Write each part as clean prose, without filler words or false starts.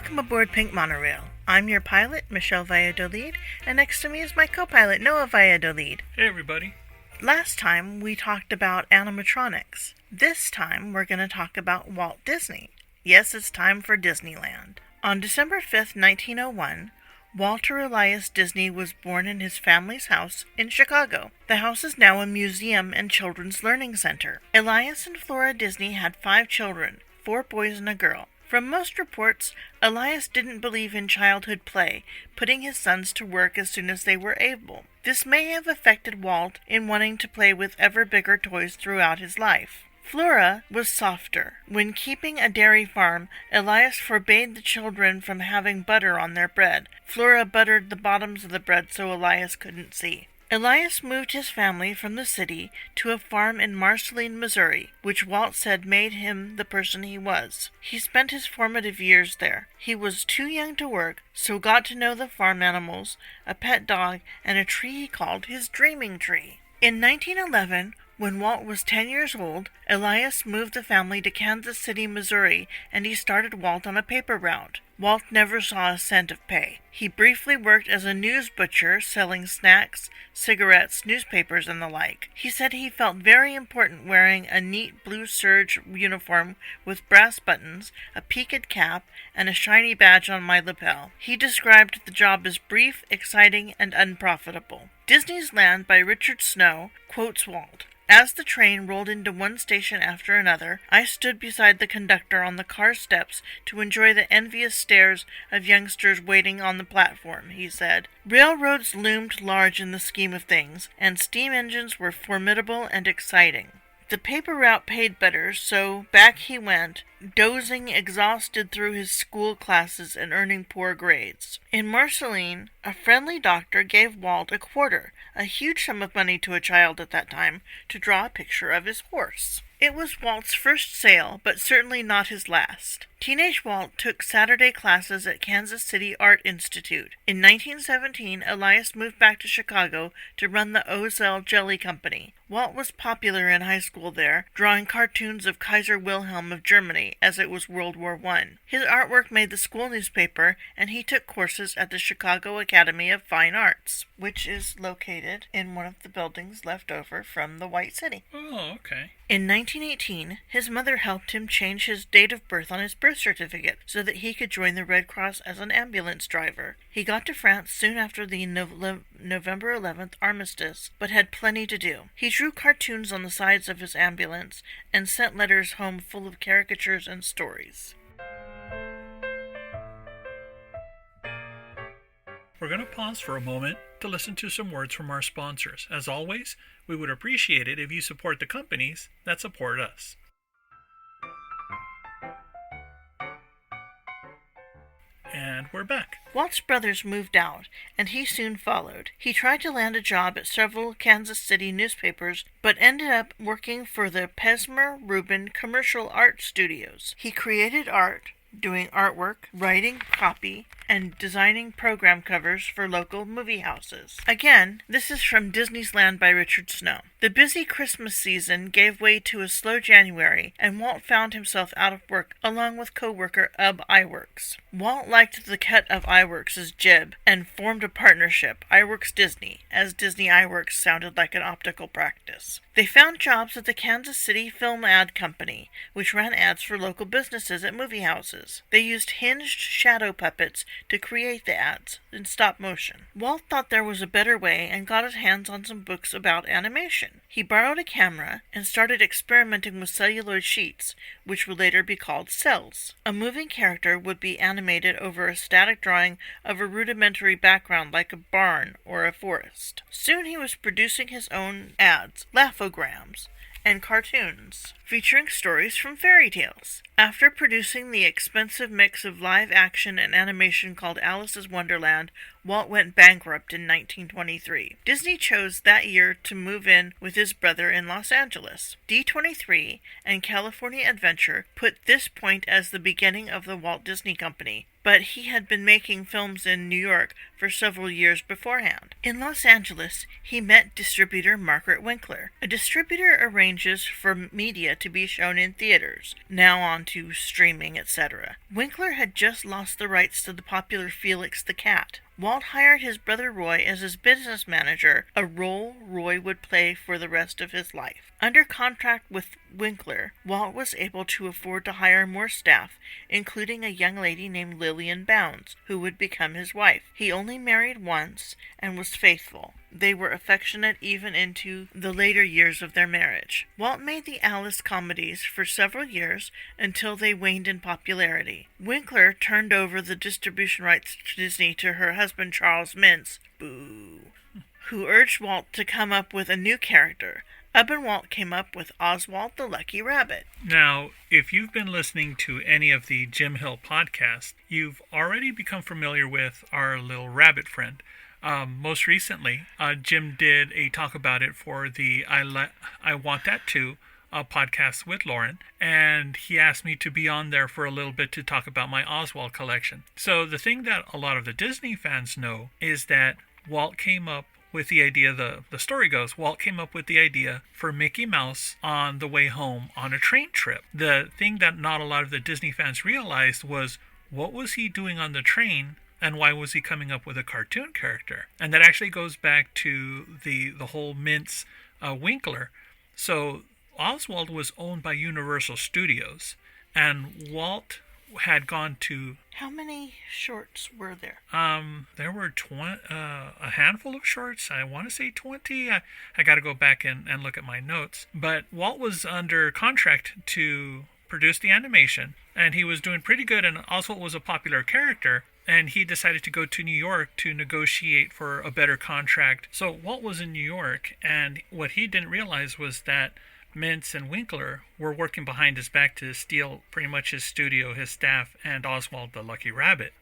Welcome aboard Pink Monorail. I'm your pilot, Michelle Valladolid, and next to me is my co-pilot, Noe Valladolid. Hey everybody. Last time we talked about animatronics. This time we're going to talk about Walt Disney. Yes, it's time for Disneyland. On December 5th, 1901, Walter Elias Disney was born in his family's house in Chicago. The house is now a museum and children's learning center. Elias and Flora Disney had 5 children, 4 boys and a girl. From most reports, Elias didn't believe in childhood play, putting his sons to work as soon as they were able. This may have affected Walt in wanting to play with ever bigger toys throughout his life. Flora was softer. When keeping a dairy farm, Elias forbade the children from having butter on their bread. Flora buttered the bottoms of the bread so Elias couldn't see. Elias moved his family from the city to a farm in Marceline, Missouri, which Walt said made him the person he was. He spent his formative years there. He was too young to work, so got to know the farm animals, a pet dog, and a tree he called his dreaming tree. In 1911, when Walt was 10 years old, Elias moved the family to Kansas City, Missouri, and he started Walt on a paper route. Walt never saw a cent of pay. He briefly worked as a news butcher, selling snacks, cigarettes, newspapers, and the like. He said he felt very important wearing a neat blue serge uniform with brass buttons, a peaked cap, and a shiny badge on my lapel. He described the job as brief, exciting, and unprofitable. Disney's Land by Richard Snow quotes Walt. As the train rolled into one station after another, I stood beside the conductor on the car steps to enjoy the envious stares of youngsters waiting on the platform, he said. Railroads loomed large in the scheme of things, and steam engines were formidable and exciting. The paper route paid better, so back he went, dozing exhausted through his school classes and earning poor grades. In Marceline, a friendly doctor gave Walt a quarter, a huge sum of money to a child at that time, to draw a picture of his horse. It was Walt's first sale, but certainly not his last. Teenage Walt took Saturday classes at Kansas City Art Institute. In 1917, Elias moved back to Chicago to run the Ozell Jelly Company. Walt was popular in high school there, drawing cartoons of Kaiser Wilhelm of Germany, as it was World War I. His artwork made the school newspaper, and he took courses at the Chicago Academy of Fine Arts, which is located in one of the buildings left over from the White City. Oh, okay. In 1918, his mother helped him change his date of birth on his birth certificate so that he could join the Red Cross as an ambulance driver. He got to France soon after the November 11th armistice, but had plenty to do. He drew cartoons on the sides of his ambulance and sent letters home full of caricatures and stories. We're going to pause for a moment to listen to some words from our sponsors. As always, we would appreciate it if you support the companies that support us. And we're back. Walt's brothers moved out, and he soon followed. He tried to land a job at several Kansas City newspapers, but ended up working for the Pesmer Rubin Commercial Art Studios. He created art, doing artwork, writing copy, and designing program covers for local movie houses. Again, this is from Disney's Land by Richard Snow. The busy Christmas season gave way to a slow January, and Walt found himself out of work along with co-worker Ub Iwerks. Walt liked the cut of Iwerks' jib and formed a partnership, Iwerks Disney, as Disney Iwerks sounded like an optical practice. They found jobs at the Kansas City Film Ad Company, which ran ads for local businesses at movie houses. They used hinged shadow puppets to create the ads in stop motion. Walt thought there was a better way and got his hands on some books about animation. He borrowed a camera and started experimenting with celluloid sheets, which would later be called cells. A moving character would be animated over a static drawing of a rudimentary background like a barn or a forest. Soon he was producing his own ads, laughograms, and cartoons, featuring stories from fairy tales. After producing the expensive mix of live action and animation called Alice's Wonderland, Walt went bankrupt in 1923. Disney chose that year to move in with his brother in Los Angeles. D23 and California Adventure put this point as the beginning of the Walt Disney Company, but he had been making films in New York for several years beforehand. In Los Angeles, he met distributor Margaret Winkler. A distributor arranges for media yet to be shown in theaters, now on to streaming, etc. Winkler had just lost the rights to the popular Felix the Cat. Walt hired his brother Roy as his business manager, a role Roy would play for the rest of his life. Under contract with Winkler, Walt was able to afford to hire more staff, including a young lady named Lillian Bounds, who would become his wife. He only married once and was faithful. They were affectionate even into the later years of their marriage. Walt made the Alice comedies for several years until they waned in popularity. Winkler turned over the distribution rights to Disney to her husband Charles Mintz, who urged Walt to come up with a new character. Ub and Walt came up with Oswald the Lucky Rabbit. Now, if you've been listening to any of the Jim Hill podcasts, you've already become familiar with our little rabbit friend. Most recently, Jim did a talk about it for the I Want That Too podcast with Lauren, and he asked me to be on there for a little bit to talk about my Oswald collection. So the thing that a lot of the Disney fans know is that Walt came up with the idea, the story goes, Walt came up with the idea for Mickey Mouse on the way home on a train trip. The thing that not a lot of the Disney fans realized was, what was he doing on the train? And why was he coming up with a cartoon character? And that actually goes back to the whole Mintz Winkler. So Oswald was owned by Universal Studios, and Walt had gone to... How many shorts were there? There were a handful of shorts. I want to say 20. I got to go back and look at my notes. But Walt was under contract to produce the animation, and he was doing pretty good, and Oswald was a popular character. And he decided to go to New York to negotiate for a better contract. So Walt was in New York, and what he didn't realize was that Mintz and Winkler were working behind his back to steal pretty much his studio, his staff, and Oswald the Lucky Rabbit.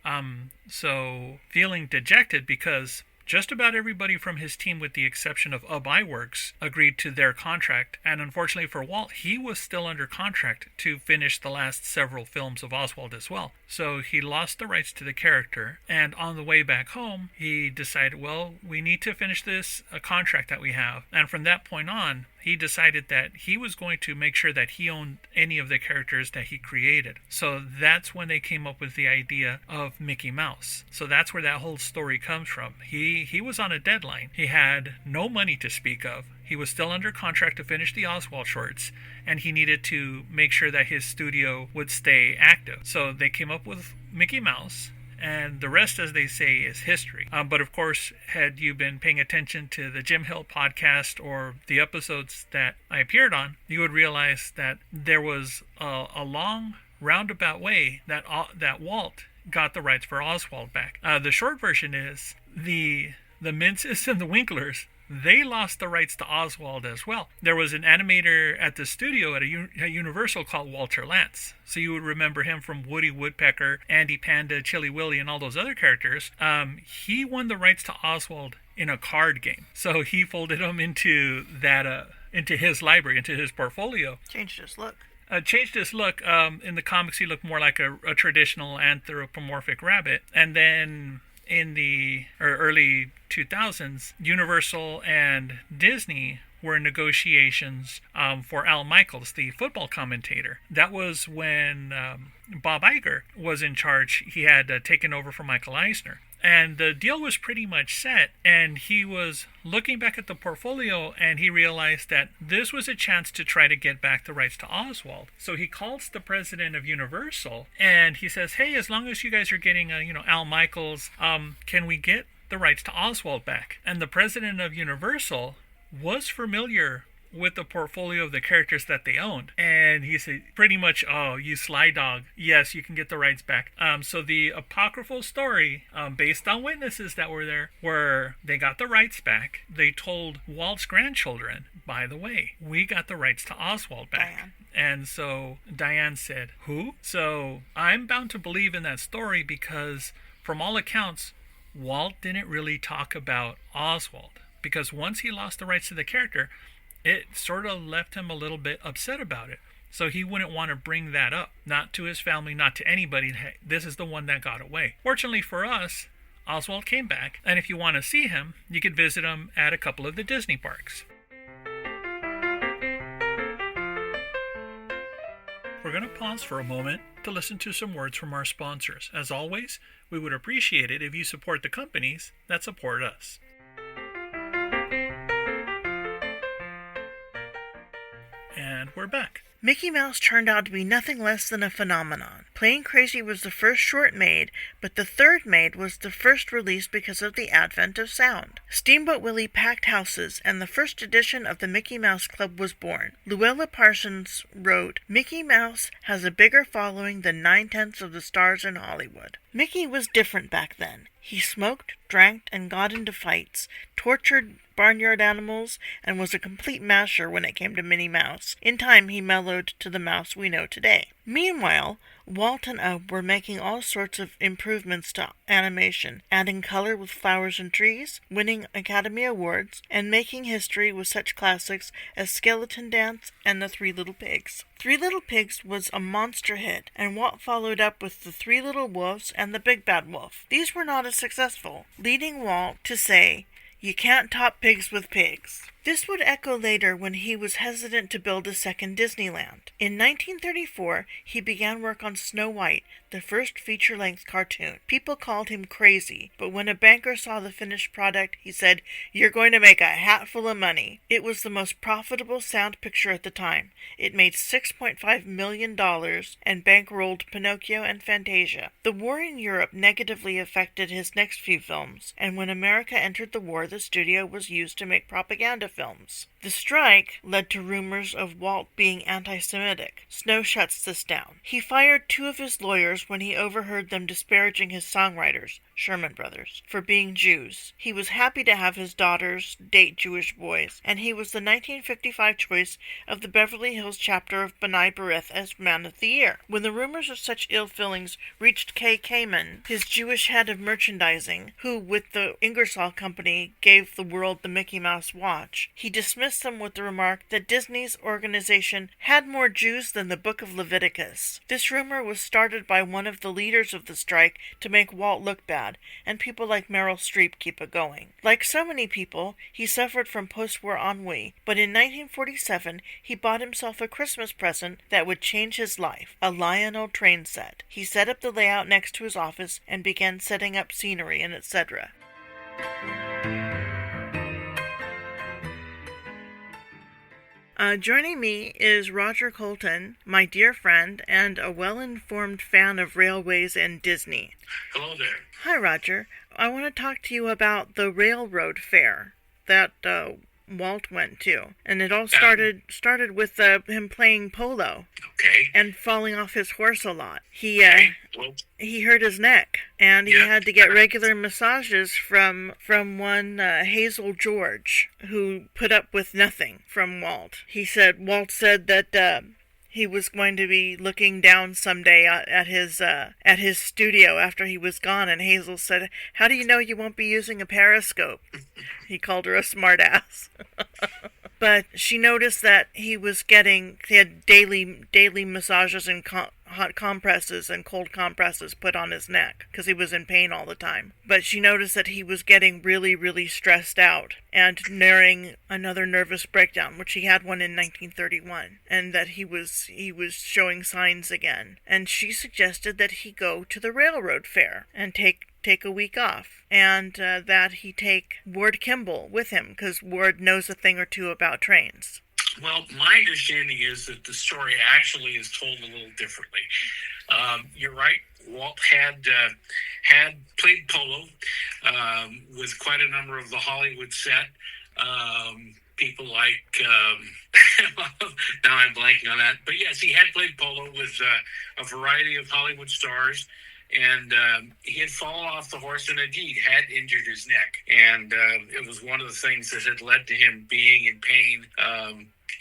So feeling dejected because just about everybody from his team, with the exception of Ub Iwerks, agreed to their contract. And unfortunately for Walt, he was still under contract to finish the last several films of Oswald as well. So he lost the rights to the character. And on the way back home, he decided, well, we need to finish this contract that we have. And from that point on, he decided that he was going to make sure that he owned any of the characters that he created. So that's when they came up with the idea of Mickey Mouse. So that's where that whole story comes from. He was on a deadline. He had no money to speak of. He was still under contract to finish the Oswald shorts, and he needed to make sure that his studio would stay active. So they came up with Mickey Mouse, and the rest, as they say, is history. But of course, had you been paying attention to the Jim Hill podcast or the episodes that I appeared on, you would realize that there was a long roundabout way that Walt got the rights for Oswald back. The short version is the Mintzes and the Winklers, they lost the rights to Oswald as well. There was an animator at the studio at Universal called Walter Lantz. So you would remember him from Woody Woodpecker, Andy Panda, Chilly Willy, and all those other characters. He won the rights to Oswald in a card game. So he folded them into his library, into his portfolio. Changed his look. In the comics, he looked more like a traditional anthropomorphic rabbit. And then in the early 2000s, Universal and Disney were in negotiations for Al Michaels, the football commentator. That was when Bob Iger was in charge. He had taken over from Michael Eisner. And the deal was pretty much set, and he was looking back at the portfolio, and he realized that this was a chance to try to get back the rights to Oswald. So he calls the president of Universal, and he says, hey, as long as you guys are getting Al Michaels, can we get the rights to Oswald back? And the president of Universal was familiar with the portfolio of the characters that they owned, and he said pretty much, oh, you sly dog, yes, you can get the rights back. So the apocryphal story, based on witnesses that were there, were they got the rights back. They told Walt's grandchildren, by the way, we got the rights to Oswald back. Diane. And so Diane said, who? So I'm bound to believe in that story because from all accounts, Walt didn't really talk about Oswald, because once he lost the rights to the character, it sort of left him a little bit upset about it. So he wouldn't want to bring that up, not to his family, not to anybody. Hey, this is the one that got away. Fortunately for us, Oswald came back, and if you want to see him, you could visit him at a couple of the Disney parks. we're going to pause for a moment to listen to some words from our sponsors. As always, we would appreciate it if you support the companies that support us. And we're back. Mickey Mouse turned out to be nothing less than a phenomenon. Plain Crazy was the first short made, but the third made was the first released because of the advent of sound. Steamboat Willie packed houses, and the first edition of the Mickey Mouse Club was born. Luella Parsons wrote, "Mickey Mouse has a bigger following than 9/10 of the stars in Hollywood." Mickey was different back then. He smoked, drank, and got into fights, tortured barnyard animals, and was a complete masher when it came to Minnie Mouse. In time, he mellowed to the mouse we know today. Meanwhile, Walt and Ub were making all sorts of improvements to animation, adding color with flowers and trees, winning Academy Awards, and making history with such classics as Skeleton Dance and The Three Little Pigs. Three Little Pigs was a monster hit, and Walt followed up with The Three Little Wolves and The Big Bad Wolf. These were not as successful, leading Walt to say, "You can't top pigs with pigs." This would echo later when he was hesitant to build a second Disneyland. In 1934, he began work on Snow White, the first feature-length cartoon. People called him crazy, but when a banker saw the finished product, he said, "You're going to make a hatful of money." It was the most profitable sound picture at the time. It made $6.5 million and bankrolled Pinocchio and Fantasia. The war in Europe negatively affected his next few films, and when America entered the war, the studio was used to make propaganda films. The strike led to rumors of Walt being anti-Semitic. Snow shuts this down. He fired 2 of his lawyers when he overheard them disparaging his songwriters, Sherman Brothers, for being Jews. He was happy to have his daughters date Jewish boys, and he was the 1955 choice of the Beverly Hills chapter of B'nai B'rith as Man of the Year. When the rumors of such ill feelings reached Kay Kamen, his Jewish head of merchandising, who with the Ingersoll Company gave the world the Mickey Mouse watch, he dismissed them with the remark that Disney's organization had more Jews than the Book of Leviticus. This rumor was started by one of the leaders of the strike to make Walt look bad, and people like Meryl Streep keep it going. Like so many people, he suffered from post-war ennui, but in 1947 he bought himself a Christmas present that would change his life, a Lionel train set. He set up the layout next to his office and began setting up scenery and etc. Joining me is Roger Colton, my dear friend and a well-informed fan of railways and Disney. Hello there. Hi, Roger. I want to talk to you about the railroad fair that Walt went to, and it all started with him playing polo. Okay. And falling off his horse a lot. He hurt his neck, and he had to get regular massages from one Hazel George, who put up with nothing from Walt. Walt said that he was going to be looking down someday at his studio after he was gone, and Hazel said, "How do you know you won't be using a periscope?" He called her a smartass. But she noticed that he had daily massages and hot compresses and cold compresses put on his neck because he was in pain all the time. But she noticed that he was getting really, really stressed out and nearing another nervous breakdown, which he had one in 1931, and that he was showing signs again. And she suggested that he go to the railroad fair and take a week off, and that he take Ward Kimball with him, because Ward knows a thing or two about trains. Well, my understanding is that the story actually is told a little differently. You're right. Walt had played polo with quite a number of the Hollywood set. People like, now I'm blanking on that. But yes, he had played polo with a variety of Hollywood stars. And he had fallen off the horse and indeed had injured his neck. And it was one of the things that had led to him being in pain.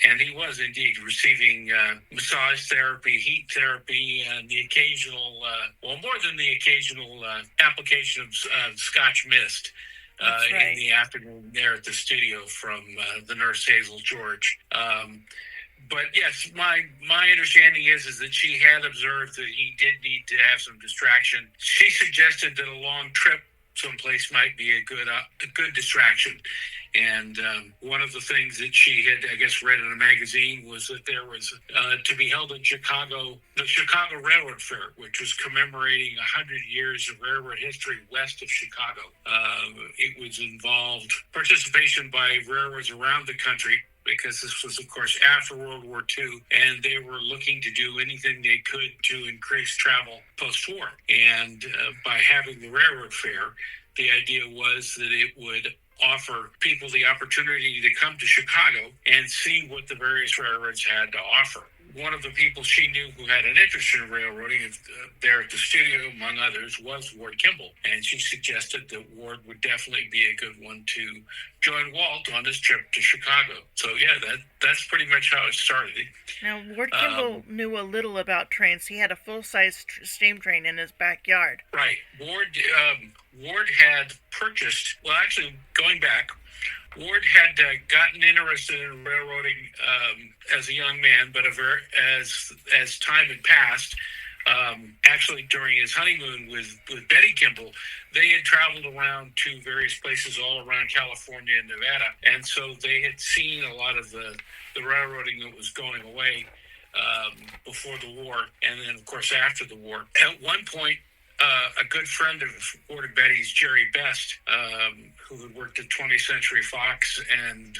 And he was indeed receiving massage therapy, heat therapy, and the occasional, more than the occasional application of Scotch Mist in the afternoon there at the studio from the nurse Hazel George. But yes, my understanding is that she had observed that he did need to have some distraction. She suggested that a long trip someplace might be a good distraction. And one of the things that she had, I guess, read in a magazine was that there was to be held in Chicago, the Chicago Railroad Fair, which was commemorating 100 years of railroad history west of Chicago. It was involved participation by railroads around the country, because this was, of course, after World War II, and they were looking to do anything they could to increase travel post-war. And by having the railroad fair, the idea was that it would offer people the opportunity to come to Chicago and see what the various railroads had to offer. One of the people she knew who had an interest in railroading there at the studio, among others, was Ward Kimball. And she suggested that Ward would definitely be a good one to join Walt on his trip to Chicago. So, yeah, that's pretty much how it started. Now, Ward Kimball knew a little about trains. He had a full-size steam train in his backyard. Right. Ward had purchased, well, actually, going back, Ward had gotten interested in railroading as a young man, but as time had passed, actually during his honeymoon with Betty Kimball, they had traveled around to various places all around California and Nevada, and so they had seen a lot of the railroading that was going away before the war, and then, of course, after the war. At one point, a good friend of Ward and Betty's, Jerry Best, who had worked at 20th Century Fox and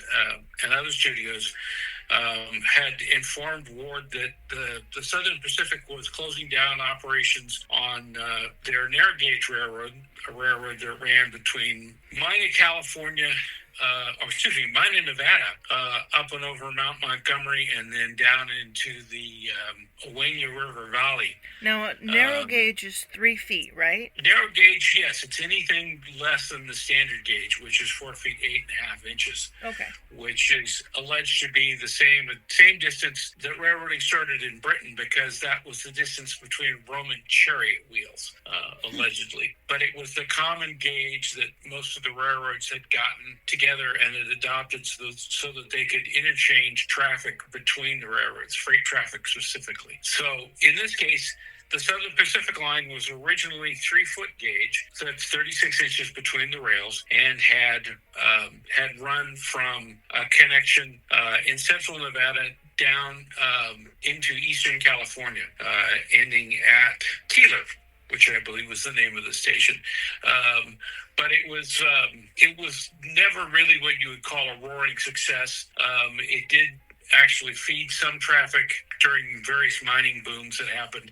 other studios, had informed Ward that the Southern Pacific was closing down operations on their narrow gauge railroad, a railroad that ran between Mina, California, Mina, Nevada, up and over Mount Montgomery, and then down into the Owena River Valley. Now, narrow gauge is 3 feet, right? Narrow gauge, yes. It's anything less than the standard gauge, which is 4 feet 8.5 inches. Okay. Which is alleged to be the same distance that railroading started in Britain, because that was the distance between Roman chariot wheels, allegedly. But it was the common gauge that most of the railroads had gotten together and had adopted so that they could interchange traffic between the railroads, freight traffic specifically. So in this case, the Southern Pacific Line was originally 3-foot gauge, so that's 36 inches between the rails, and had run from a connection in central Nevada down into eastern California, ending at Keeler, which I believe was the name of the station. But it was never really what you would call a roaring success. It did actually feed some traffic during various mining booms that happened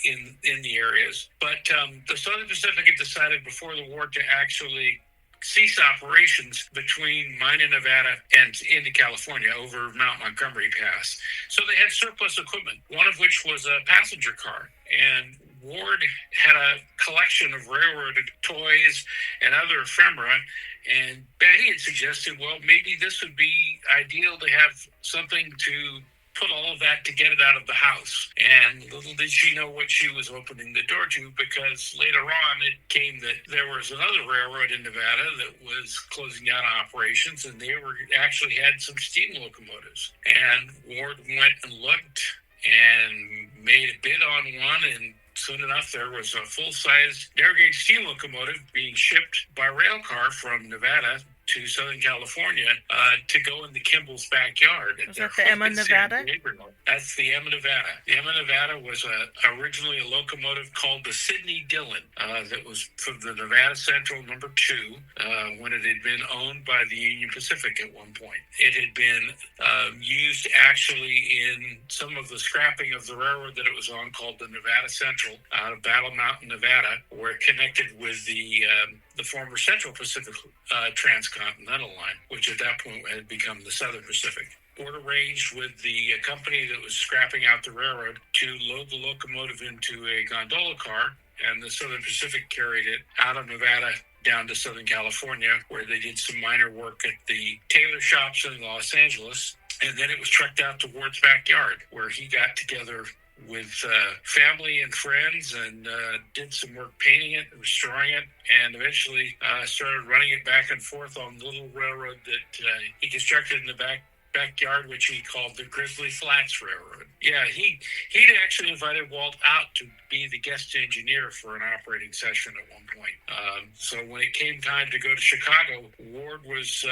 in the areas. But the Southern Pacific had decided before the war to actually cease operations between Mina, Nevada, and into California over Mount Montgomery Pass. So they had surplus equipment, one of which was a passenger car. And Ward had a collection of railroad toys and other ephemera, and Betty had suggested, well, maybe this would be ideal to have something to put all of that to get it out of the house. And little did she know what she was opening the door to, because later on it came that there was another railroad in Nevada that was closing down operations, and they actually had some steam locomotives. And Ward went and looked and made a bid on one, and soon enough, there was a full-size narrow-gauge steam locomotive being shipped by rail car from Nevada to Southern California to go in the Kimball's backyard. Was that the Emma, Nevada? That's the Emma, Nevada. The Emma, Nevada was originally a locomotive called the Sidney Dillon that was from the Nevada Central number 2 when it had been owned by the Union Pacific at one point. It had been used actually in some of the scrapping of the railroad that it was on, called the Nevada Central out of Battle Mountain, Nevada, where it connected with the former Central Pacific Transcontinental Line, which at that point had become the Southern Pacific. Ward arranged with the company that was scrapping out the railroad to load the locomotive into a gondola car, and the Southern Pacific carried it out of Nevada down to Southern California, where they did some minor work at the tailor shops in Los Angeles, and then it was trucked out to Ward's backyard, where he got together with family and friends and did some work painting it, restoring it, and eventually started running it back and forth on the little railroad that he constructed in the backyard, which he called the Grizzly Flats Railroad. Yeah, he'd actually invited Walt out to be the guest engineer for an operating session at one point. So when it came time to go to Chicago, Ward was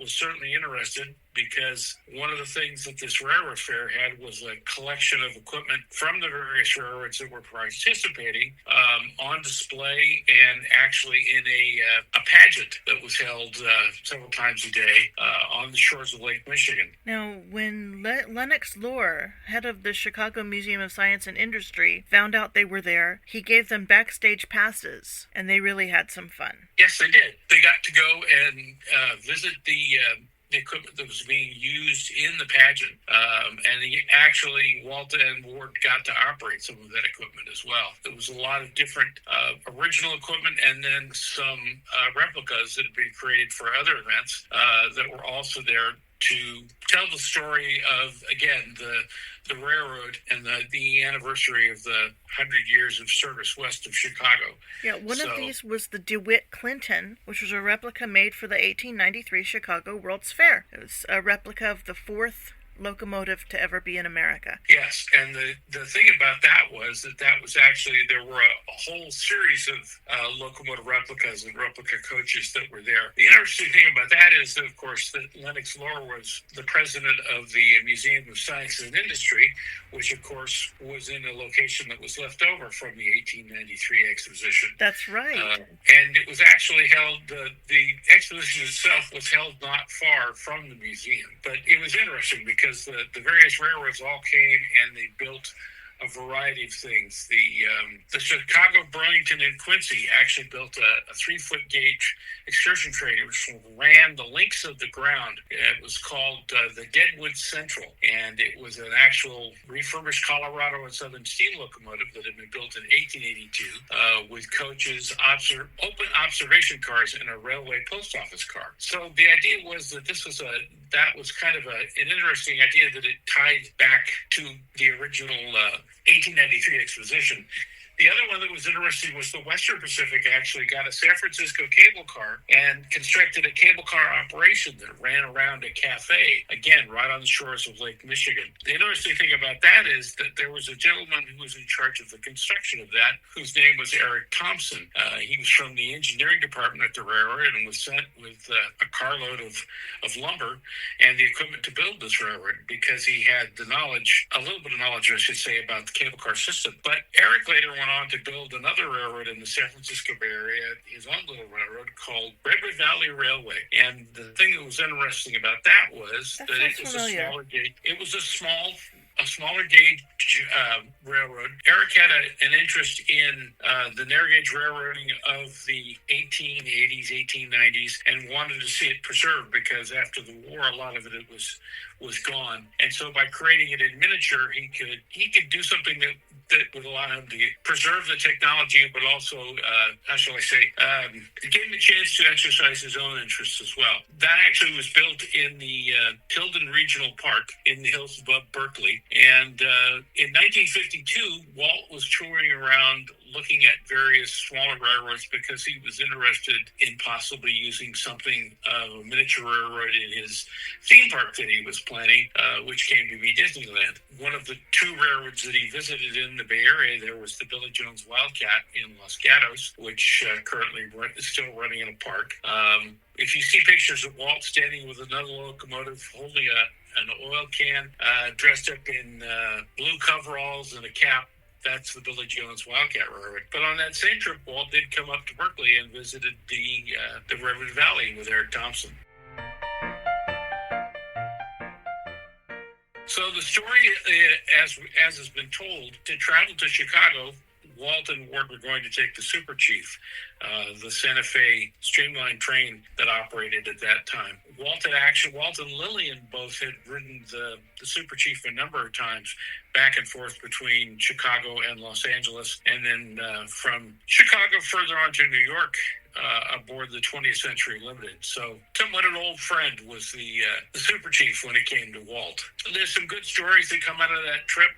certainly interested, because one of the things that this railroad fair had was a collection of equipment from the various railroads that were participating on display, and actually in a pageant that was held several times a day on the shores of Lake Michigan. Now, when Lennox Lore, head of the Chicago Museum of Science and Industry, found out they were there, he gave them backstage passes, and they really had some fun. Yes, they did. They got to go and visit the equipment that was being used in the pageant. And Walt and Ward got to operate some of that equipment as well. There was a lot of different original equipment, and then some replicas that had been created for other events that were also there to tell the story of, again, the railroad and the anniversary of the 100 years of service west of Chicago. Yeah, one of these was the DeWitt Clinton, which was a replica made for the 1893 Chicago World's Fair. It was a replica of the fourth locomotive to ever be in America. Yes, and the thing about that was actually, there were a whole series of locomotive replicas and replica coaches that were there. The interesting thing about that is, of course, that Lennox Lore was the president of the Museum of Science and Industry, which, of course, was in a location that was left over from the 1893 exposition. That's right. And it was actually held, the exposition itself was held not far from the museum. But it was interesting because the various railroads all came and they built a variety of things. The Chicago, Burlington, and Quincy actually built a 3-foot gauge excursion train, which ran the lengths of the ground. It was called the Deadwood Central, and it was an actual refurbished Colorado and Southern steam locomotive that had been built in 1882 with coaches, open observation cars, and a railway post office car. So the idea was that that was kind of an interesting idea, that it tied back to the original 1893 exposition. The other one that was interesting was the Western Pacific actually got a San Francisco cable car and constructed a cable car operation that ran around a cafe, again, right on the shores of Lake Michigan. The interesting thing about that is that there was a gentleman who was in charge of the construction of that, whose name was Eric Thompson. He was from the engineering department at the railroad and was sent with a carload of lumber and the equipment to build this railroad, because he had the knowledge, a little bit of knowledge, I should say, about the cable car system. But Eric later went on to build another railroad in the San Francisco Bay Area, his own little railroad called Redwood Valley Railway. And the thing that was interesting about that was that it was a smaller gauge. It was a smaller gauge railroad. Eric had an interest in the narrow gauge railroading of the 1880s, 1890s, and wanted to see it preserved, because after the war, a lot of it was gone. And so by creating it in miniature, he could do something that would allow him to preserve the technology, but also, give him a chance to exercise his own interests as well. That actually was built in the Tilden Regional Park in the hills above Berkeley. And in 1952, Walt was touring around looking at various smaller railroads, because he was interested in possibly using something of a miniature railroad in his theme park that he was planning, which came to be Disneyland. One of the two railroads that he visited in the Bay Area, there was the Billy Jones Wildcat in Los Gatos, which currently is still running in a park. If you see pictures of Walt standing with another locomotive holding an oil can, dressed up in blue coveralls and a cap, that's the Billy Jones Wildcat Railroad. But on that same trip, Walt did come up to Berkeley and visited the Redwood Valley with Eric Thompson. So the story, as has been told, to travel to Chicago, Walt and Ward were going to take the Super Chief, the Santa Fe streamlined train that operated at that time. Walt and Lillian both had ridden the Super Chief a number of times back and forth between Chicago and Los Angeles, and then from Chicago further on to New York, aboard the 20th Century Limited. So somewhat an old friend was the Super Chief when it came to Walt. There's some good stories that come out of that trip.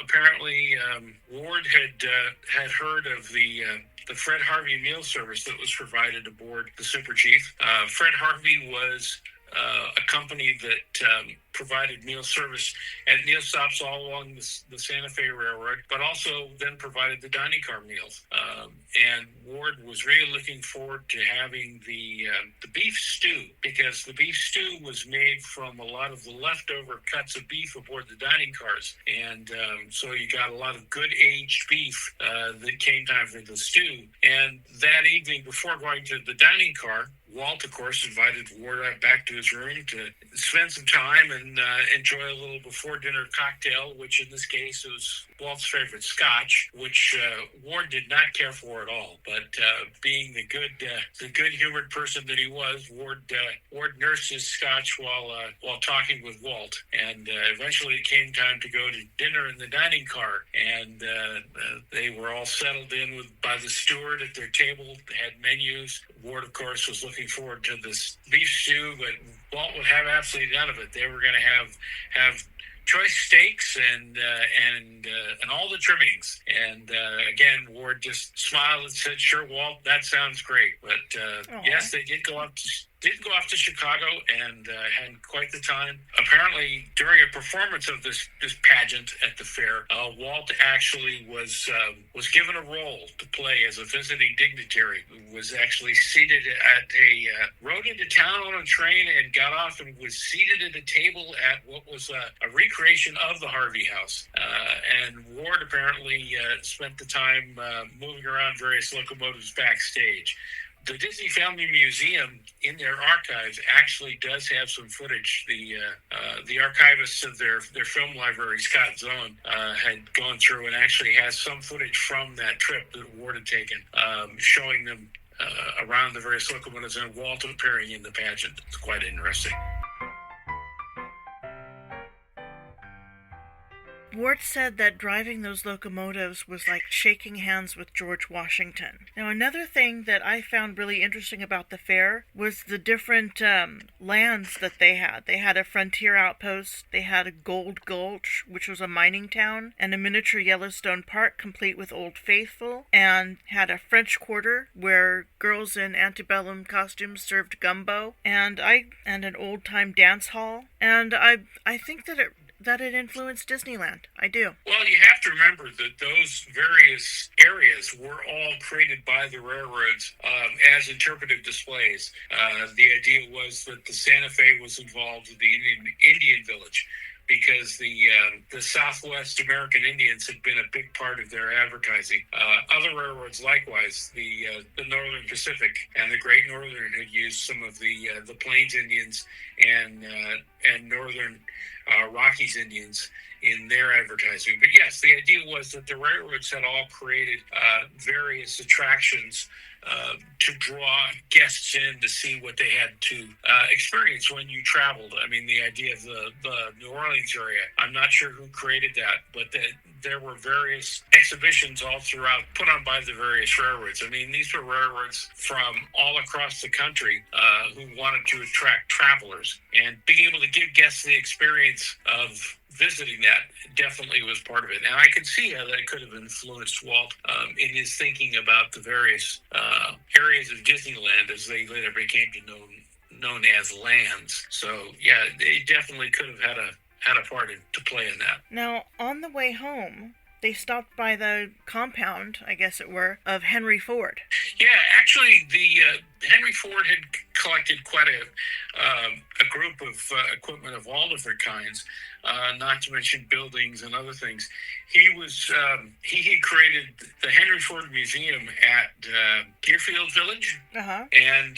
Apparently, Ward had heard of the Fred Harvey meal service that was provided aboard the Super Chief. Fred Harvey was a company that provided meal service at meal stops all along the Santa Fe Railroad, but also then provided the dining car meals. And Ward was really looking forward to having the beef stew, because the beef stew was made from a lot of the leftover cuts of beef aboard the dining cars. And so you got a lot of good aged beef that came time for the stew. And that evening, before going to the dining car, Walt, of course, invited Ward back to his room to spend some time and enjoy a little before-dinner cocktail, which in this case was Walt's favorite scotch, which Ward did not care for at all. But being the good-humored person that he was, Ward nursed his scotch while talking with Walt. And eventually it came time to go to dinner in the dining car, and they were all settled in by the steward at their table. They had menus. Ward, of course, was looking forward to this beef stew, but Walt would have absolutely none of it. They were going to have choice steaks and all the trimmings. And again, Ward just smiled and said, "Sure, Walt, that sounds great." But yes, they did go off to Chicago and had quite the time. Apparently, during a performance of this pageant at the fair, Walt actually was given a role to play as a visiting dignitary. Who was actually seated at rode into town on a train and got off and was seated at a table at what was a recreation of the Harvey House. And Ward apparently spent the time moving around various locomotives backstage. The Disney Family Museum, in their archives, actually does have some footage. The archivist of their film library, Scott Zone, had gone through and actually has some footage from that trip that Ward had taken, showing them around the various locomotives and Walt appearing in the pageant. It's quite interesting. Ward said that driving those locomotives was like shaking hands with George Washington. Now, another thing that I found really interesting about the fair was the different lands that they had. They had a frontier outpost, they had a Gold Gulch, which was a mining town, and a miniature Yellowstone Park complete with Old Faithful, and had a French Quarter where girls in antebellum costumes served gumbo, and an old-time dance hall. And I think that it influenced Disneyland. I do. Well, you have to remember that those various areas were all created by the railroads as interpretive displays. The idea was that the Santa Fe was involved with the Indian Village, because the Southwest American Indians had been a big part of their advertising. Other railroads, likewise, the Northern Pacific and the Great Northern had used some of the Plains Indians and Northern Rockies Indians in their advertising. But yes, the idea was that the railroads had all created various attractions to draw guests in to see what they had to experience when you traveled. I mean, the idea of the New Orleans area, I'm not sure who created that, but there were various exhibitions all throughout put on by the various railroads. I mean, these were railroads from all across the country who wanted to attract travelers, and being able to give guests the experience of visiting that definitely was part of it. And I could see how that could have influenced Walt in his thinking about the various areas of Disneyland as they later became known as lands. So yeah, they definitely could have had a part to play in that. Now, on the way home, they stopped by the compound, I guess it were, of Henry Ford. Yeah, actually, the Henry Ford had collected quite a group of equipment of all different kinds, not to mention buildings and other things. He had created the Henry Ford Museum at Greenfield Village, and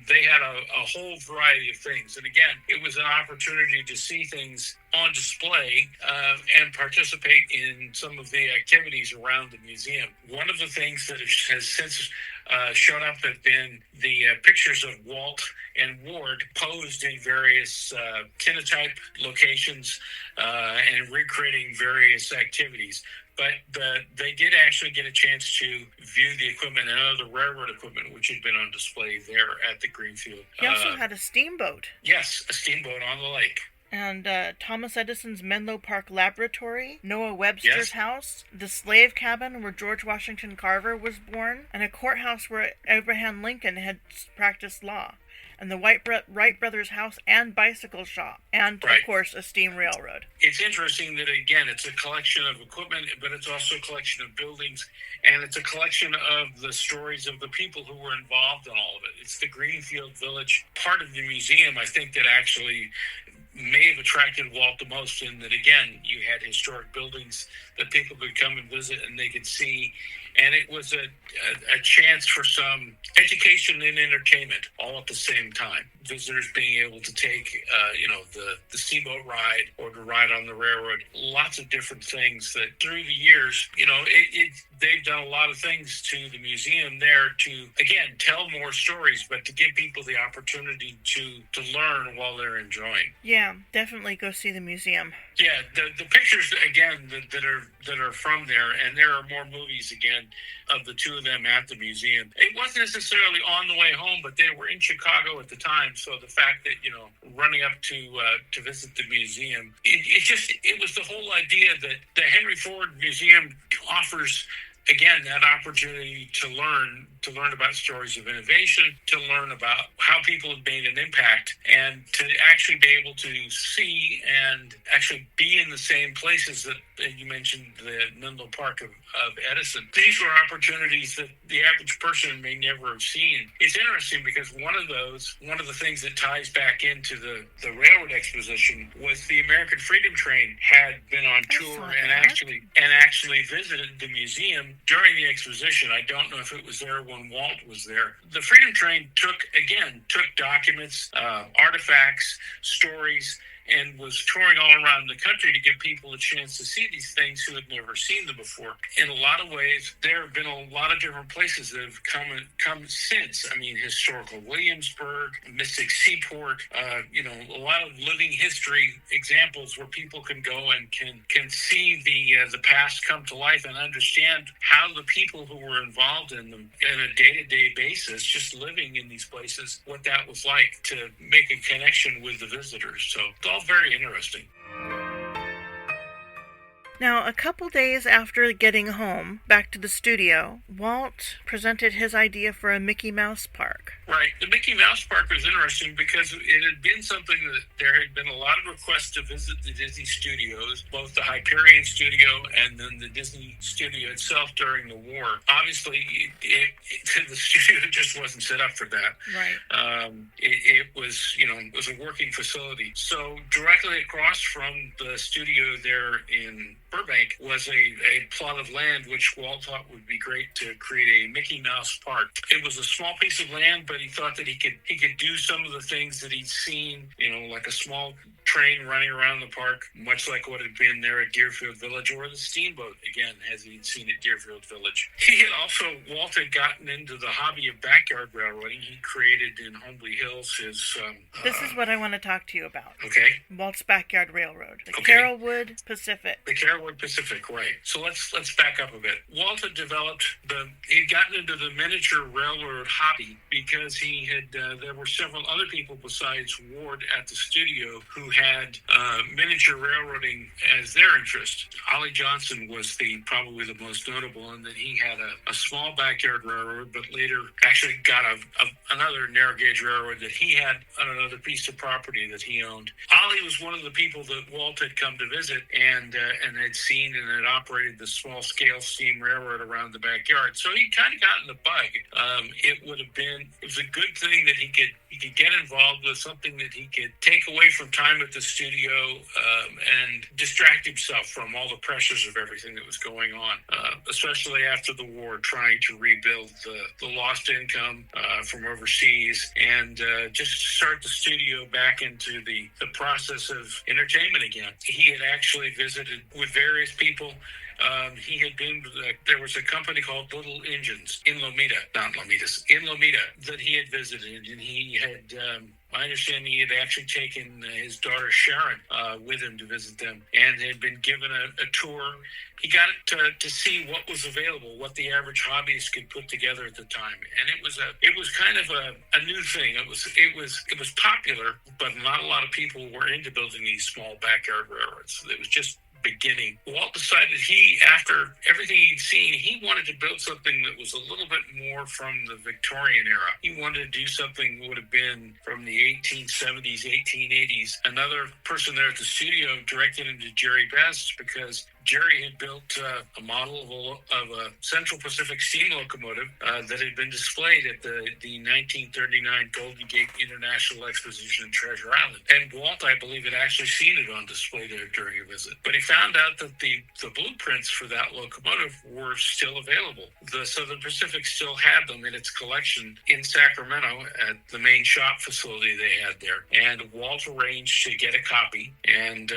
they had a whole variety of things. And again, it was an opportunity to see things on display and participate in some of the activities around the museum. One of the things that has since shown up have been the pictures of Walt and Ward posed in various kinetotype locations and recreating various activities. But they did actually get a chance to view the equipment and other railroad equipment which had been on display there at the Greenfield. He also had a steamboat. Yes, a steamboat on the lake. And Thomas Edison's Menlo Park Laboratory, Noah Webster's house, the slave cabin where George Washington Carver was born, and a courthouse where Abraham Lincoln had practiced law. and the Wright Brothers house and bicycle shop, and, Right. of course, a steam railroad. It's interesting that, again, it's a collection of equipment, but it's also a collection of buildings, and it's a collection of the stories of the people who were involved in all of it. It's the Greenfield Village part of the museum, I think, that actually may have attracted Walt the most, in that, again, you had historic buildings that people could come and visit and they could see, and it was a chance for some education and entertainment all at the same time. Visitors being able to take, the steamboat ride or to ride on the railroad, lots of different things that through the years, they've done a lot of things to the museum there to, again, tell more stories, but to give people the opportunity to learn while they're enjoying. Yeah, definitely go see the museum. Yeah, the pictures, again, that are from there, and there are more movies, again, of the two of them at the museum. It wasn't necessarily on the way home, but they were in Chicago at the time, so the fact that, running up to visit the museum, it was the whole idea that the Henry Ford Museum offers, again, that opportunity to learn about stories of innovation, to learn about how people have made an impact, and to actually be able to see and actually be in the same places that you mentioned, the Menlo Park of Edison. These were opportunities that the average person may never have seen. It's interesting because one of the things that ties back into the railroad exposition was the American Freedom Train had been on tour and actually visited the museum during the exposition. I don't know if it was there when Walt was there. The Freedom Train took documents, artifacts, stories, and was touring all around the country to give people a chance to see these things who had never seen them before. In a lot of ways, there have been a lot of different places that have come since. I mean, historical Williamsburg, Mystic Seaport, a lot of living history examples where people can go and can see the past come to life and understand how the people who were involved in them on a day-to-day basis, just living in these places, what that was like to make a connection with the visitors. So it's all very interesting. Now, a couple days after getting home, back to the studio, Walt presented his idea for a Mickey Mouse park. Right. The Mickey Mouse Park was interesting because it had been something that there had been a lot of requests to visit the Disney studios, both the Hyperion studio and then the Disney studio itself during the war. Obviously, the studio just wasn't set up for that. Right. It was a working facility. So directly across from the studio there in Burbank was a plot of land which Walt thought would be great to create a Mickey Mouse Park. It was a small piece of land, but he thought that he could do some of the things that he'd seen, like a small train running around the park, much like what had been there at Deerfield Village, or the steamboat, again, as he'd seen at Deerfield Village. Walt had gotten into the hobby of backyard railroading. He created in Holmby Hills his... this is what I want to talk to you about. Okay. Walt's Backyard Railroad. The Okay. Carolwood Pacific. The Carolwood Pacific, right. So let's back up a bit. Walt had he'd gotten into the miniature railroad hobby because there were several other people besides Ward at the studio who had miniature railroading as their interest. Ollie Johnson was probably the most notable in that he had a small backyard railroad, but later actually got another narrow gauge railroad that he had on another piece of property that he owned. Ollie was one of the people that Walt had come to visit and had seen and had operated the small scale steam railroad around the backyard. So he kind of got in the bug. It was a good thing that he could get involved with something that he could take away from time at the studio and distract himself from all the pressures of everything that was going on, especially after the war, trying to rebuild the lost income from overseas and just start the studio back into the process of entertainment again. He had actually visited with various people. He had been, there was a company called Little Engines in Lomita that he had visited, and he had, I understand he had actually taken his daughter Sharon with him to visit them and had been given a tour. He got to see what was available, what the average hobbyist could put together at the time, and it was kind of a new thing. It was popular, but not a lot of people were into building these small backyard railroads. It was just beginning. Walt decided after everything he'd seen, he wanted to build something that was a little bit more from the Victorian era. He wanted to do something that would have been from the 1870s, 1880s. Another person there at the studio directed him to Jerry Best because Jerry had built a model of a Central Pacific steam locomotive that had been displayed at the 1939 Golden Gate International Exposition in Treasure Island. And Walt, I believe, had actually seen it on display there during a visit. But he found out that the blueprints for that locomotive were still available. The Southern Pacific still had them in its collection in Sacramento at the main shop facility they had there. And Walt arranged to get a copy and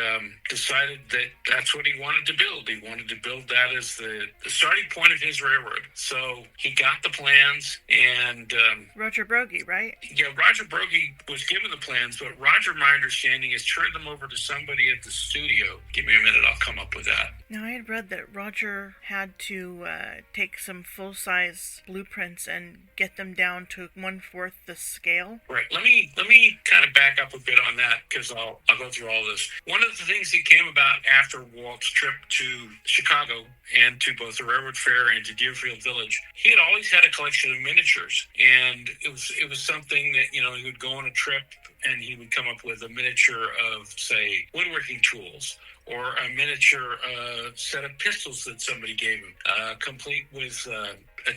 decided that that's what he wanted to build. He wanted to build that as the starting point of his railroad. So he got the plans and... Roger Broggie, right? Yeah, Roger Broggie was given the plans, but Roger, my understanding, has turned them over to somebody at the studio. Give me a minute, I'll come up with that. Now, I had read that Roger had to take some full-size blueprints and get them down to 1/4 the scale. Right. Let me kind of back up a bit on that because I'll go through all this. One of the things that came about after Walt's trip to Chicago and to both the Railroad Fair and to Greenfield Village, he had always had a collection of miniatures, and it was something that he would go on a trip and he would come up with a miniature of, say, woodworking tools, or a miniature set of pistols that somebody gave him, complete with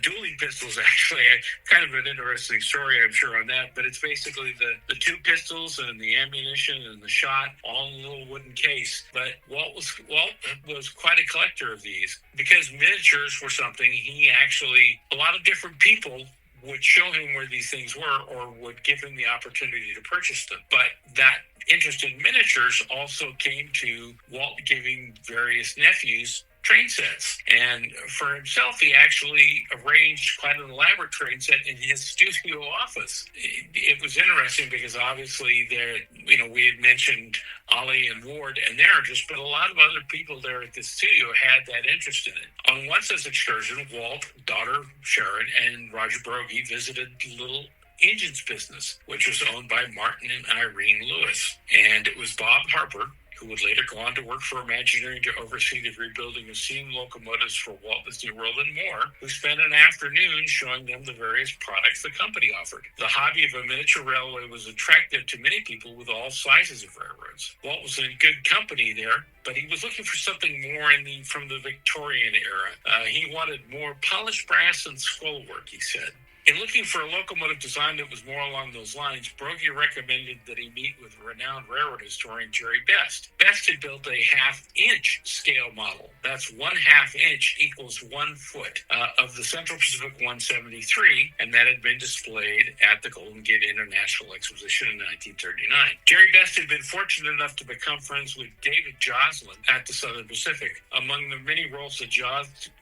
dueling pistols, actually. Kind of an interesting story, I'm sure, on that. But it's basically the two pistols and the ammunition and the shot all in a little wooden case. But Walt was quite a collector of these. Because miniatures were something, a lot of different people would show him where these things were or would give him the opportunity to purchase them. But that interest in miniatures also came to Walt giving various nephews train sets. And for himself, he actually arranged quite an elaborate train set in his studio office. It was interesting because obviously we had mentioned Ollie and Ward and Narragist, but a lot of other people there at the studio had that interest in it. On one such excursion, Walt, daughter Sharon, and Roger Broggie visited Little Engines business, which was owned by Martin and Irene Lewis. And it was Bob Harper, who would later go on to work for Imagineering to oversee the rebuilding of steam locomotives for Walt Disney World and more, who spent an afternoon showing them the various products the company offered. The hobby of a miniature railway was attractive to many people with all sizes of railroads. Walt was in good company there, but he was looking for something more from the Victorian era. He wanted more polished brass and scroll work, he said. In looking for a locomotive design that was more along those lines, Broggie recommended that he meet with renowned railroad historian Jerry Best. Best had built a 1/2-inch scale model. That's 1/2 inch equals 1 foot of the Central Pacific 173, and that had been displayed at the Golden Gate International Exposition in 1939. Jerry Best had been fortunate enough to become friends with David Joslin at the Southern Pacific. Among the many roles that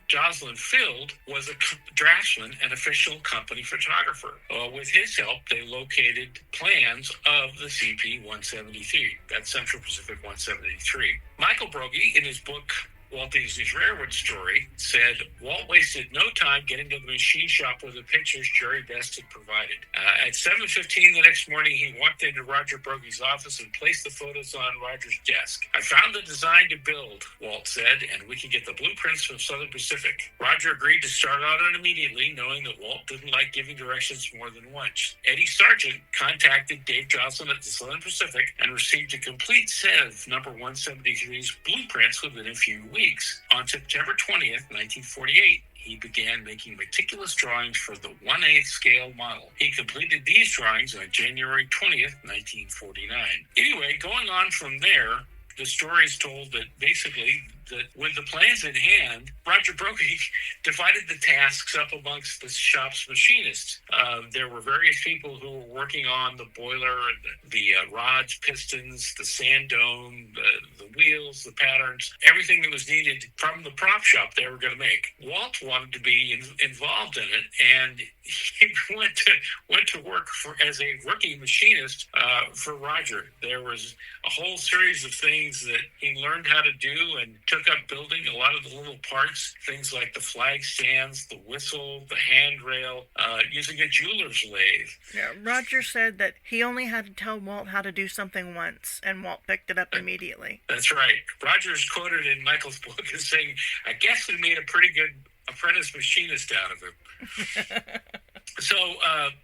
Joslin filled was a draftsman and official company photographer. With his help, they located plans of the CP-173, that's Central Pacific 173. Michael Broggie, in his book Walt Disney's Railroad Story, said Walt wasted no time getting to the machine shop with the pictures Jerry Best had provided. At 7:15 the next morning, he walked into Roger Broggie's office and placed the photos on Roger's desk. "I found the design to build," Walt said, "and we can get the blueprints from Southern Pacific." Roger agreed to start on it immediately, knowing that Walt didn't like giving directions more than once. Eddie Sargent contacted Dave Johnson at the Southern Pacific and received a complete set of number 173's blueprints within a few weeks. On September 20th, 1948, he began making meticulous drawings for the 1/8 scale model. He completed these drawings on January 20th, 1949. Anyway, going on from there, the story is told that basically that with the plans in hand, Roger Broggie divided the tasks up amongst the shop's machinists. There were various people who were working on the boiler, the rods, pistons, the sand dome, the wheels, the patterns, everything that was needed from the prop shop they were going to make. Walt wanted to be involved in it, and he went to work as a rookie machinist for Roger. There was a whole series of things things that he learned how to do and took up building. A lot of the little parts, things like the flag stands, the whistle, the handrail, using a jeweler's lathe. Yeah, Roger said that he only had to tell Walt how to do something once, and Walt picked it up immediately. That's right. Roger's quoted in Michael's book as saying, "I guess we made a pretty good apprentice machinist out of him." So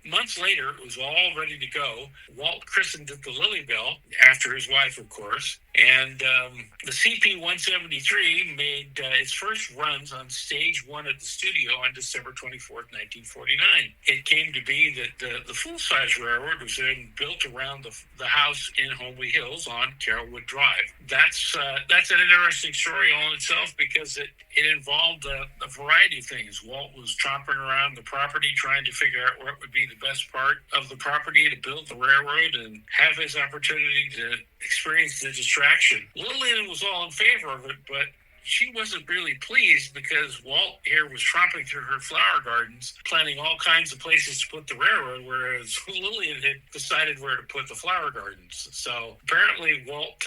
months later, it was all ready to go. Walt christened it the Lily Bell, after his wife, of course. And the CP-173 made its first runs on stage one at the studio on December 24th, 1949. It came to be that the full-size railroad was then built around the house in Holmby Hills on Carrollwood Drive. That's an interesting story all in itself, because it involved a variety of things. Walt was tromping around the property trying to figure out what would be the best part of the property to build the railroad and have his opportunity to experience the distraction. Lillian was all in favor of it, but she wasn't really pleased, because Walt here was tromping through her flower gardens, planning all kinds of places to put the railroad, whereas Lillian had decided where to put the flower gardens. So apparently Walt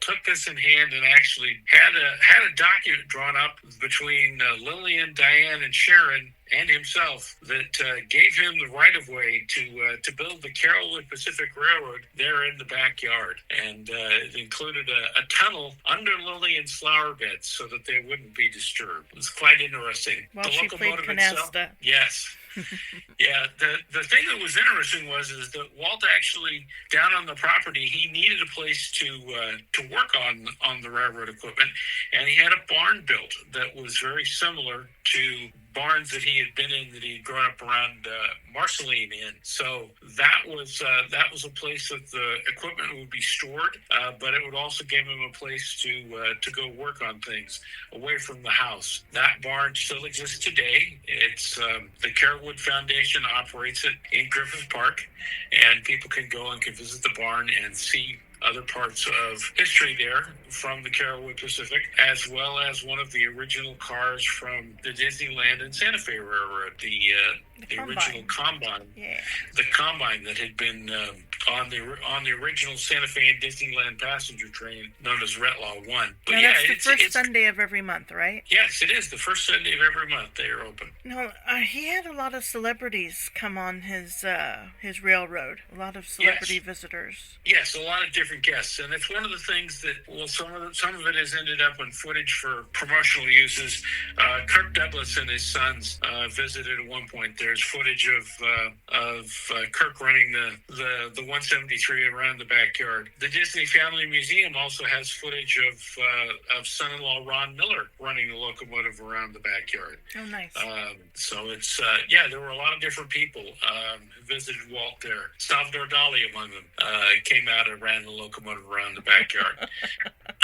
took this in hand and actually had a document drawn up between Lillian, Diane, and Sharon and himself that gave him the right-of-way to build the Carrollwood Pacific Railroad there in the backyard. And it included a tunnel under Lillian's flower beds so that they wouldn't be disturbed. It was quite interesting. While the she played canasta. Yes. Yeah, the thing that was interesting is that Walt actually, down on the property, he needed a place to work on the railroad equipment, and he had a barn built that was very similar to barns that he had been in, that he'd grown up around Marceline in. So that was a place that the equipment would be stored, but it would also give him a place to go work on things away from the house. That barn still exists today. It's the Carrollwood Foundation operates it in Griffith Park, and people can go and can visit the barn and see other parts of history there from the Carrollwood Pacific, as well as one of the original cars from the Disneyland and Santa Fe Railroad, the original Combine. Yeah. The Combine that had been on the original Santa Fe and Disneyland passenger train known as Retlaw 1. But now, that's the first Sunday of every month, right? Yes, it is. The first Sunday of every month they are open. No, he had a lot of celebrities come on his railroad. A lot of celebrity visitors. Yes, a lot of different guests, and it's one of the things that some of it has ended up in footage for promotional uses. Kirk Douglas and his sons visited at one point. There's footage of Kirk running the 173 around the backyard. The Disney Family Museum also has footage of son-in-law Ron Miller running the locomotive around the backyard. Oh, nice. So it's there were a lot of different people who visited Walt there. Salvador Dali among them came out and ran the locomotive around the backyard.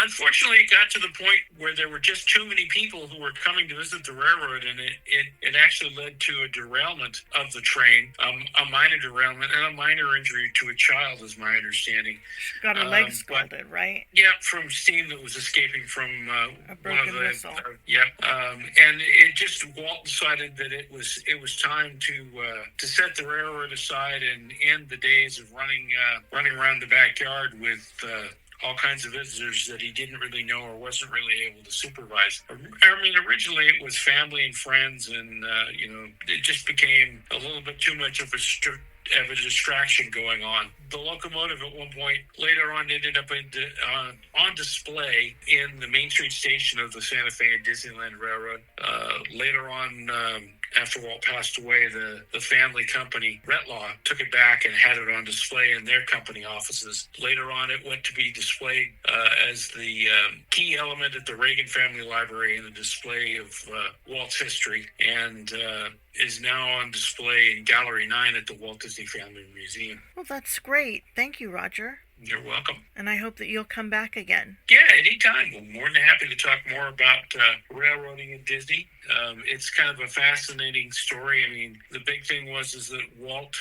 Unfortunately, it got to the point where there were just too many people who were coming to visit the railroad, and it actually led to a derailment of the train, a minor derailment, and a minor injury to a child, is my understanding. She got her leg scalded, right? Yeah, from steam that was escaping from a broken whistle. And it just, Walt decided that it was time to set the railroad aside and end the days of running around the backyard with all kinds of visitors that he didn't really know or wasn't really able to supervise. I mean, originally it was family and friends, and it just became a little bit too much of a distraction going on. The locomotive at one point later on ended up on display in the Main Street station of the Santa Fe and Disneyland Railroad. Later on, after Walt passed away, the family company, Retlaw, took it back and had it on display in their company offices. Later on, it went to be displayed as the key element at the Reagan Family Library in a display of Walt's history, and is now on display in Gallery 9 at the Walt Disney Family Museum. Well, that's great. Thank you, Roger. You're welcome. And I hope that you'll come back again. Yeah, anytime. I'm more than happy to talk more about railroading at Disney. It's kind of a fascinating story. I mean, the big thing is that Walt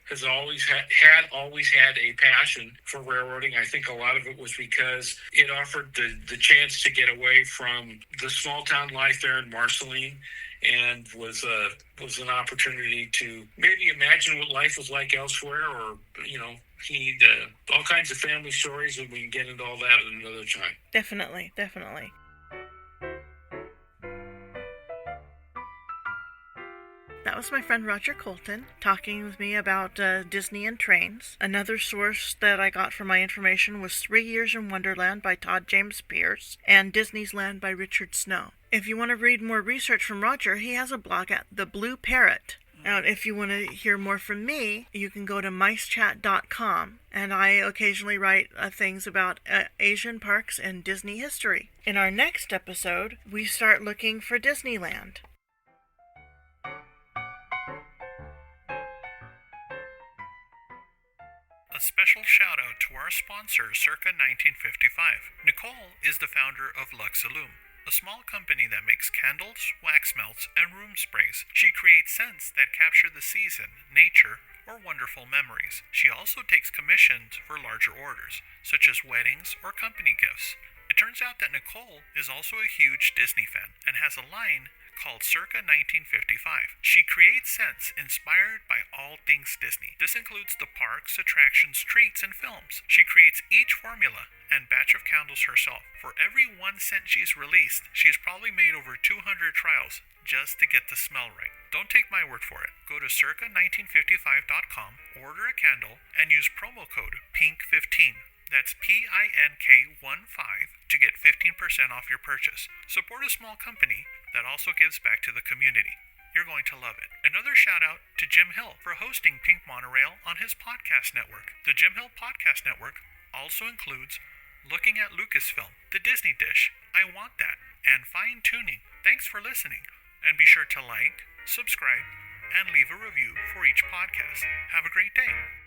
has always had a passion for railroading. I think a lot of it was because it offered the chance to get away from the small town life there in Marceline and was an opportunity to maybe imagine what life was like elsewhere, or he all kinds of family stories, and we can get into all that at another time. Definitely, definitely. That was my friend Roger Colton talking with me about Disney and trains. Another source that I got for my information was 3 Years in Wonderland by Todd James Pierce and Disney's Land by Richard Snow. If you want to read more research from Roger, he has a blog at The Blue Parrot. Now, if you want to hear more from me, you can go to micechat.com, and I occasionally write things about Asian parks and Disney history. In our next episode, we start looking for Disneyland. A special shout out to our sponsor, Circa 1955. Nicole is the founder of Luxaloom, a small company that makes candles, wax melts, and room sprays. She creates scents that capture the season, nature, or wonderful memories. She also takes commissions for larger orders, such as weddings or company gifts. It turns out that Nicole is also a huge Disney fan and has a line called Circa 1955. She creates scents inspired by all things Disney. This includes the parks, attractions, treats, and films. She creates each formula and batch of candles herself. For every one scent she's released, she's probably made over 200 trials just to get the smell right. Don't take my word for it. Go to circa1955.com, order a candle, and use promo code PINK15. That's PINK15 to get 15% off your purchase. Support a small company that also gives back to the community. You're going to love it. Another shout out to Jim Hill for hosting Pink Monorail on his podcast network. The Jim Hill Podcast Network also includes Looking at Lucasfilm, The Disney Dish, I Want That, and Fine Tuning. Thanks for listening, and be sure to like, subscribe, and leave a review for each podcast. Have a great day.